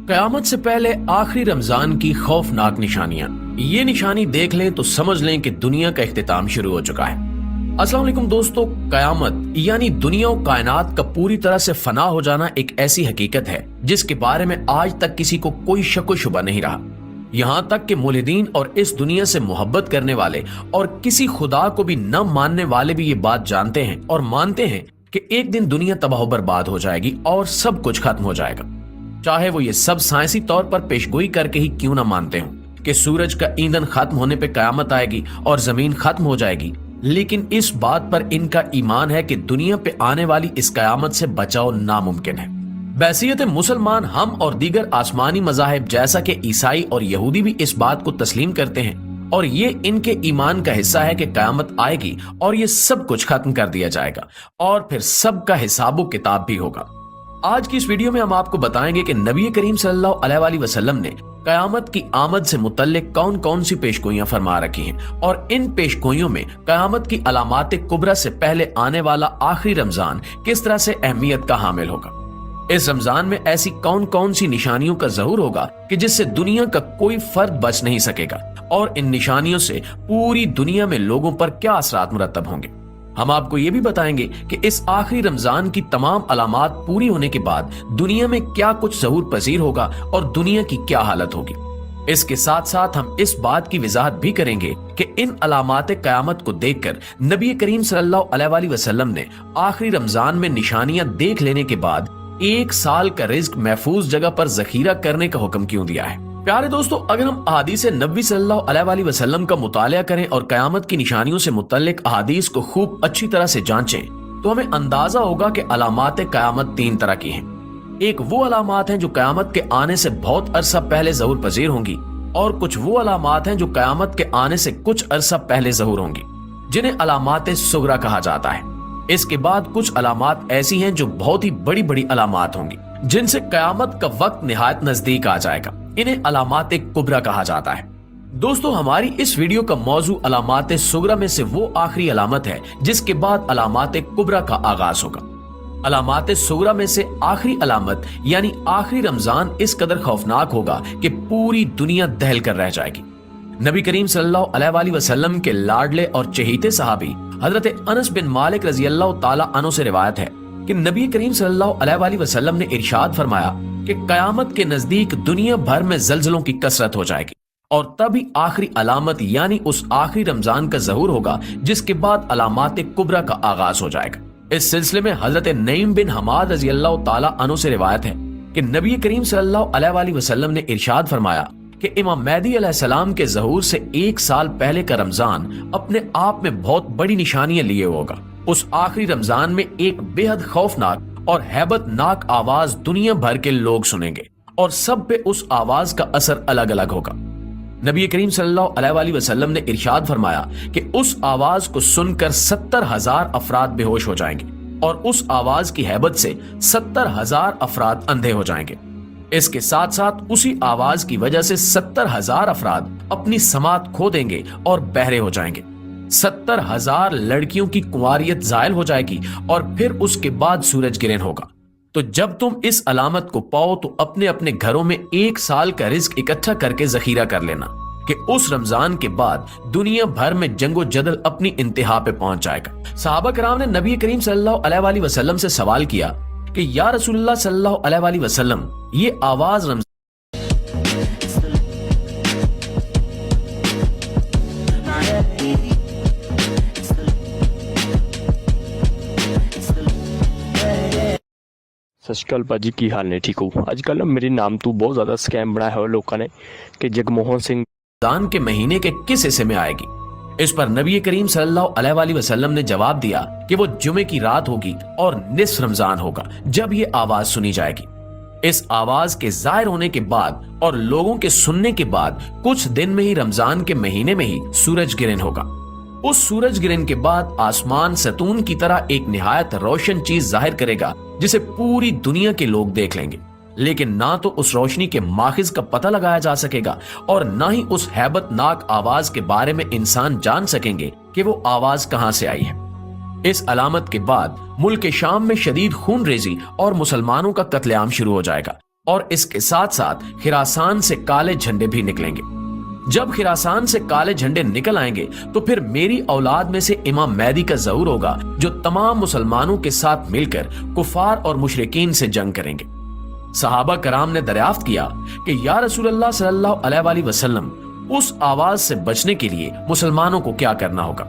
कयामत से पहले आखिरी रमजान की खौफनाक निशानियां। ये निशानी देख लें तो समझ लें कि दुनिया का इख्तिताम शुरू हो चुका है। अस्सलाम वालेकुम दोस्तों, कयामत यानी दुनिया और कायनात का पूरी तरह से फना हो जाना एक ऐसी हकीकत है जिसके बारे में आज तक किसी को कोई शक व शुबा नहीं रहा। यहाँ तक कि मुल्हिदीन और इस दुनिया से मोहब्बत करने वाले और किसी खुदा को भी न मानने वाले भी ये बात जानते हैं और मानते हैं कि एक दिन दुनिया तबाह बर्बाद हो जाएगी और सब कुछ खत्म हो जाएगा। चाहे वो ये सब साइंसी तौर पर पेशगोई करके ही क्यों ना मानते हों कि सूरज का ईंधन खत्म होने पे कयामत आएगी और जमीन खत्म हो जाएगी, लेकिन इस बात पर इनका ईमान है कि दुनिया पे आने वाली इस कयामत से बचाव नामुमकिन है। बैसियत मुसलमान हम और दीगर आसमानी मज़ाहिब जैसा कि ईसाई और यहूदी भी इस बात को तस्लीम करते हैं और ये इनके ईमान का हिस्सा है कि कयामत आएगी और ये सब कुछ खत्म कर दिया जाएगा और फिर सबका हिसाबो किताब भी होगा। आज की इस वीडियो में हम आपको बताएंगे कि नबी करीम सल्लल्लाहु अलैहि वसल्लम ने कयामत की आमद से मुतल्लिक कौन कौन सी पेशगोइयां फरमा रखी हैं और इन पेशगोइयों में कयामत की अलामात कुबरा से पहले आने वाला आखिरी रमजान किस तरह से अहमियत का हामिल होगा। इस रमजान में ऐसी कौन कौन सी निशानियों का ज़हूर होगा कि जिससे दुनिया का कोई फर्द बच नहीं सकेगा और इन निशानियों से पूरी दुनिया में लोगों पर क्या असरात मुरतब होंगे। हम आपको ये भी बताएंगे कि इस आखिरी रमजान की तमाम अलामात पूरी होने के बाद दुनिया में क्या कुछ ज़हूर पजीर होगा और दुनिया की क्या हालत होगी। इसके साथ साथ हम इस बात की वजाहत भी करेंगे कि इन अलामात क़यामत को देखकर नबी करीम सल्लल्लाहु अलैहि वसल्लम ने आखिरी रमजान में निशानियां देख लेने के बाद एक साल का रिज्क महफूज जगह पर जखीरा करने का हुक्म क्यों दिया है। प्यारे दोस्तों, अगर हम अहादीस नबी सल्लल्लाहु अलैहि वसल्लम का मुतालिया करें और कयामत की निशानियों से मुतल्लिक अहादीस को खूब अच्छी तरह से जांचें तो हमें अंदाजा होगा कि अलामात क़यामत तीन तरह की हैं। एक वो अलामात हैं जो कयामत के आने से बहुत अरसा पहले ज़हूर पजीर होंगी और कुछ वो अलामात हैं जो कयामत के आने से कुछ अरसा पहले ज़हूर होंगी, जिन्हें अलामात सुगरा कहा जाता है। इसके बाद कुछ अलामात ऐसी हैं जो बहुत ही बड़ी बड़ी अलामात होंगी जिनसे कयामत का वक्त निहायत नजदीक आ जाएगा। इन्हें अलामात कुबरा कहा जाता है। दोस्तों, हमारी इस वीडियो का मौजू अलामात सुगरा में से वो आखिरी अलामत है जिसके बाद अलामात कुबरा का आगाज होगा। अलामात सुगरा में से आखिरी अलामत यानी आखिरी रमजान इस कदर खौफनाक होगा कि पूरी दुनिया दहल कर रह जाएगी। नबी करीम सल्लल्लाहु अलैहि वसल्लम के लाडले और चहीते सहाबी हजरत अनस बिन मालिक रजी अल्लाह ताला अन्हु से रिवायत है कि नबी करीम सल्लल्लाहु अलैहि वसल्लम ने इरशाद फरमाया कि कयामत के नजदीक दुनिया भर में जल्जलों की कसरत हो जाएगी और तभी आखिरी अलामत यानी उस आखिरी रमजान का ज़हूर होगा जिसके बाद अलामात कुबरा का आगाज हो जाएगा। इस सिलसिले में हजरत नईम बिन हमाद रजी अल्लाह ताला अन्हु से रिवायत है कि नबी करीम सल्लल्लाहु अलैहि वसल्लम ने इरशाद फरमाया कि इमाम मेहदी अलैहिस्सलाम के ज़हूर से एक साल पहले का रमजान अपने आप में बहुत बड़ी निशानियां लिए होगा। उस आखिरी रमजान में एक बेहद खौफनाक और हैबतनाक आवाज दुनिया भर के लोग सुनेंगे और सब पे उस आवाज का असर अलग अलग होगा। नबी करीम सल्लल्लाहु अलैहि वसल्लम ने इरशाद फरमाया कि उस आवाज को सुनकर 70,000 अफराद बेहोश हो जाएंगे और उस आवाज की हैबत से 70,000 अफराद अंधे हो जाएंगे। इसके साथ साथ उसी आवाज की वजह से 70,000 अफराद अपनी समात खो देंगे और बहरे हो जाएंगे। 70,000 लड़कियों की कुंवारियत जायल हो जाएगी और फिर उसके बाद सूरज गिरन होगा। तो जब तुम इस अलामत को पाओ तो अपने अपने घरों में एक साल का रिज्क इकट्ठा करके जखीरा कर लेना कि उस रमजान के बाद दुनिया भर में जंगो जदल अपनी इंतहा पे पहुंच जाएगा। सहाबा कराम ने नबी करीम सल्लल्लाहु अलैहि वसल्लम से सवाल किया कि या रसूलुल्लाह सल्लल्लाहु अलैहि वसल्लम, ये आवाज रमजान सत श्री अकाल भाजी, की हाल ने? ठीक हो? आजकल ना मेरे नाम तो बहुत ज्यादा स्कैम बनाया है लोगों ने कि जगमोहन सिंह के महीने के किस हिस्से में आएगी। इस पर नबी करीम सल्लल्लाहु अलैहि वसल्लम ने जवाब दिया कि वो जुमे की रात होगी और निस्फ रमजान होगा जब ये आवाज सुनी जाएगी। इस आवाज के जाहिर होने के बाद और लोगों के सुनने के बाद कुछ दिन में ही रमजान के महीने में ही सूरज गिरन होगा। उस सूरज गिरन के बाद आसमान सतून की तरह एक निहायत रोशन चीज जाहिर करेगा जिसे पूरी दुनिया के लोग देख लेंगे, लेकिन ना तो उस रोशनी के माखिज का पता लगाया जा सकेगा और ना ही उस हैबतनाक आवाज के बारे में इंसान जान सकेंगे कि वो आवाज कहां से आई है। इस अलामत के बाद मुल्क शाम में शदीद खून रेजी और मुसलमानों का कत्लेआम शुरू हो जाएगा اور اس کے ساتھ ساتھ خراسان سے کالے جھنڈے بھی نکلیں گے۔ جب خراسان سے کالے جھنڈے نکل آئیں گے تو پھر میری اولاد میں سے امام مہدی کا ظہور ہوگا جو تمام مسلمانوں کے ساتھ مل کر کفار اور مشرکین سے جنگ کریں گے۔ صحابہ کرام نے دریافت کیا کہ یا رسول اللہ صلی اللہ علیہ وآلہ وسلم، اس آواز سے بچنے کے لیے مسلمانوں کو کیا کرنا ہوگا؟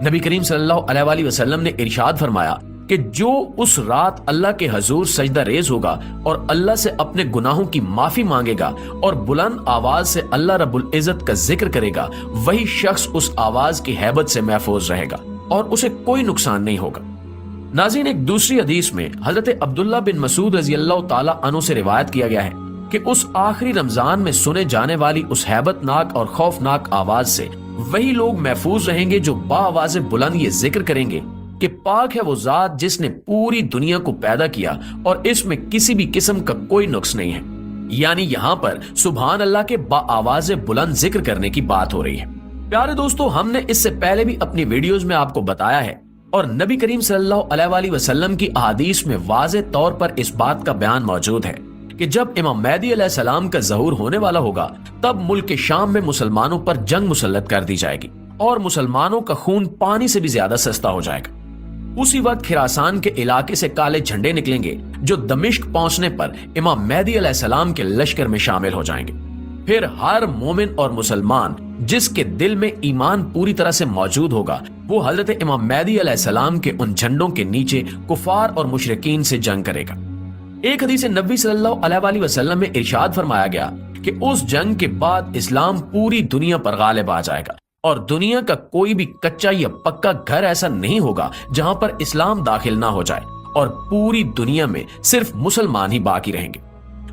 نبی کریم صلی اللہ علیہ وآلہ وسلم نے ارشاد فرمایا کہ جو اس رات اللہ کے حضور سجدہ ریز ہوگا اور اللہ سے اپنے گناہوں کی معافی مانگے گا اور بلند آواز سے اللہ رب العزت کا ذکر کرے گا، وہی شخص اس آواز کی ہیبت سے محفوظ رہے گا اور اسے کوئی نقصان نہیں ہوگا۔ ناظرین، ایک دوسری حدیث میں حضرت عبداللہ بن مسعود رضی اللہ تعالی عنہ سے روایت کیا گیا ہے کہ اس آخری رمضان میں سنے جانے والی اس ہیبت ناک اور خوفناک آواز سے وہی لوگ محفوظ رہیں گے جو با آواز بلند یہ ذکر کریں گے کہ پاک ہے وہ ذات جس نے پوری دنیا کو پیدا کیا اور اس میں کسی بھی قسم کا کوئی نقص نہیں ہے۔ یعنی یہاں پر سبحان اللہ کے با آواز بلند ذکر کرنے کی بات ہو رہی ہے۔ پیارے دوستو، ہم نے اس سے پہلے بھی اپنی ویڈیوز میں آپ کو بتایا ہے اور نبی کریم صلی اللہ علیہ وآلہ وسلم کی احادیث میں واضح طور پر اس بات کا بیان موجود ہے کہ جب امام مہدی علیہ السلام کا ظہور ہونے والا ہوگا تب ملک شام میں مسلمانوں پر جنگ مسلط کر دی جائے گی اور مسلمانوں کا خون پانی سے بھی زیادہ سستا ہو جائے گا۔ اسی وقت خراسان کے علاقے سے کالے جھنڈے نکلیں گے جو دمشق پہنچنے پر امام مہدی علیہ السلام کے لشکر میں شامل ہو جائیں گے۔ پھر ہر مومن اور مسلمان جس کے دل میں ایمان پوری طرح سے موجود ہوگا وہ حضرت امام مہدی علیہ السلام کے ان جھنڈوں کے نیچے کفار اور مشرکین سے جنگ کرے گا۔ ایک حدیث نبی صلی اللہ علیہ وآلہ وسلم میں ارشاد فرمایا گیا کہ اس جنگ کے بعد اسلام پوری دنیا پر غالب آ جائے گا اور دنیا کا کوئی بھی کچا یا پکا گھر ایسا نہیں ہوگا جہاں پر اسلام داخل نہ ہو جائے اور پوری دنیا میں صرف مسلمان ہی باقی رہیں گے۔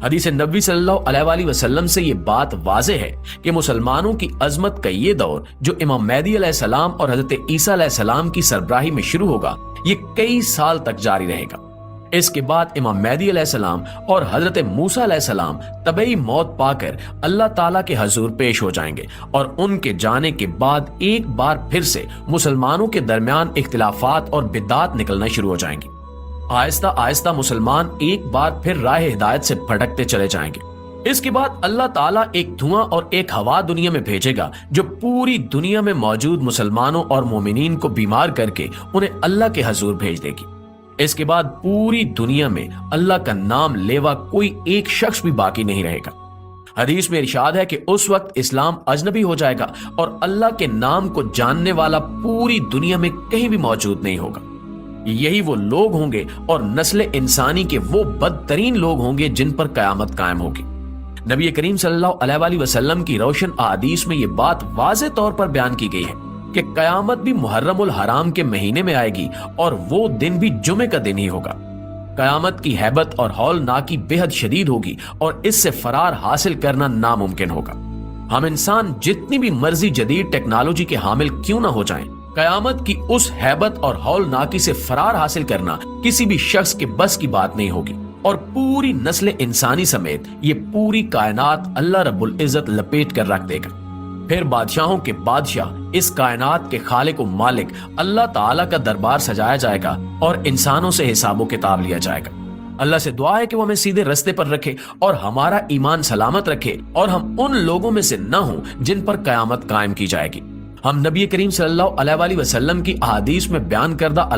حدیث نبی صلی اللہ علیہ وآلہ وسلم سے یہ بات واضح ہے کہ مسلمانوں کی عظمت کا یہ دور جو امام مہدی علیہ السلام اور حضرت عیسیٰ علیہ السلام کی سربراہی میں شروع ہوگا یہ کئی سال تک جاری رہے گا۔ اس کے بعد امام مہدی علیہ السلام اور حضرت موسیٰ علیہ السلام طبعی موت پا کر اللہ تعالیٰ کے حضور پیش ہو جائیں گے اور ان کے جانے کے بعد ایک بار پھر سے مسلمانوں کے درمیان اختلافات اور بدعات نکلنا شروع ہو جائیں گی۔ آہستہ آہستہ مسلمان ایک بار پھر راہ ہدایت سے بھٹکتے چلے جائیں گے۔ اس کے بعد اللہ تعالیٰ ایک دھواں اور ایک ہوا دنیا میں بھیجے گا جو پوری دنیا میں موجود مسلمانوں اور مومنین کو بیمار کر کے انہیں اللہ کے حضور بھیج دے گی۔ اس کے بعد پوری دنیا میں اللہ کا نام لیوا کوئی ایک شخص بھی باقی نہیں رہے گا۔ حدیث میں ارشاد ہے کہ اس وقت اسلام اجنبی ہو جائے گا اور اللہ کے نام کو جاننے والا پوری دنیا میں کہیں بھی موجود نہیں ہوگا۔ یہی وہ لوگ ہوں گے اور نسل انسانی کے وہ بدترین لوگ ہوں گے جن پر قیامت قائم ہوگی۔ نبی کریم صلی اللہ علیہ وآلہ وسلم کی روشن احادیث میں یہ بات واضح طور پر بیان کی گئی ہے کہ قیامت بھی محرم الحرام کے مہینے میں آئے گی اور وہ دن بھی جمعے کا دن ہی ہوگا۔ قیامت کی ہیبت اور ہولناکی بے حد شدید ہوگی اور اس سے فرار حاصل کرنا ناممکن ہوگا۔ ہم انسان جتنی بھی مرضی جدید ٹیکنالوجی کے حامل کیوں نہ ہو جائیں، قیامت کی اس ہیبت اور ہولناکی سے فرار حاصل کرنا کسی بھی شخص کے بس کی بات نہیں ہوگی اور پوری نسل انسانی سمیت یہ پوری کائنات اللہ رب العزت لپیٹ کر رکھ دے گا۔ پھر بادشاہوں کے بادشاہ اس کائنات کے خالق و مالک اللہ تعالیٰ کا دربار سجایا جائے گا اور انسانوں سے حساب و کتاب لیا جائے گا۔ اللہ سے دعا ہے کہ وہ ہمیں سیدھے رستے پر رکھے اور ہمارا ایمان سلامت رکھے اور ہم ان لوگوں میں سے نہ ہوں جن پر قیامت قائم کی جائے گی۔ ہم نبی کریم صلی اللہ علیہ وآلہ وسلم کی احادیث میں بیان کردہ